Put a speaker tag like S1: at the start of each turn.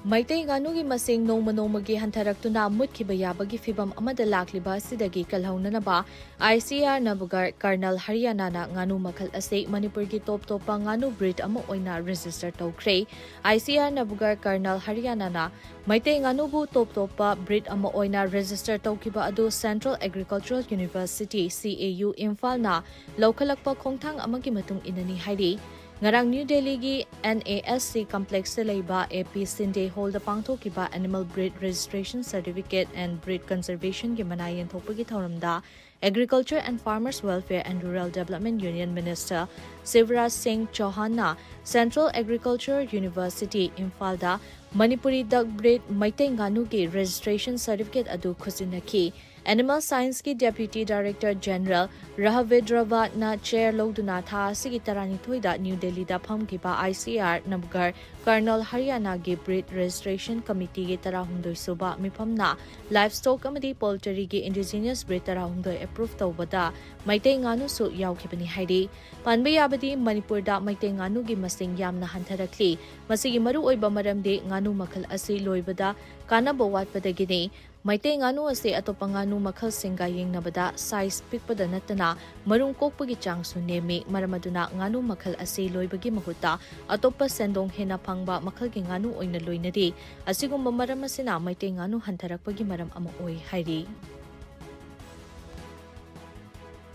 S1: Maitai nganugi masing nongmagi hantarakuna mutkiba yabagi fibam amada lakliba sidagi kalhaunanaba ICR Nabugar Karnal Haryana na nganu makal ase Manipur'S top nganu breed amo oina register tawkre ICR Nabugar Karnal Haryana na Maitai nganubu top breed amo oina register tawkiba adu Central Agricultural University CAU Imphal na lokhalakpa khongthang amagi matung inani hairi Ngarang New Delhi gi NASC complex se leiba AP Sinde Hall da pangthokiba Animal Breed Registration Certificate and Breed Conservation gi manayen thopagi thoramda Agriculture and Farmers Welfare and Rural Development Union Minister Sivraj Singh Chauhan na Central Agriculture University Imphal da Manipuri duck breed Maitai nganu gi registration certificate adu khusinaki Animal Science ki Deputy Director General Rahavedravat na chair loduna tha sigi tarani thoida New Delhi da phamkiba ICR Nabugar Karnal Haryana gi breed registration committee gi tarahundoi suba mifamna livestock amadi poultry gi indigenous breed tarahundoi approve tawbada Maitai nganu su yawkhibani haidi panbe yabadi Manipur da Maitai nganu gi masing yamna hantarakli masigi maru oiba maramde nganu makhal asi loibada kanabo watpadagini Maitai nganu ase atopa nganu makhal singa yengnabada size pikpada natana marung kokpagi changsu nemi maramaduna nganu makhal ase loibagi mahuta atopa sendong hena phangba makhal gi nganu oina loinadi asigumba maramasina Maitai nganu hantarakpagi maram ama oi hairi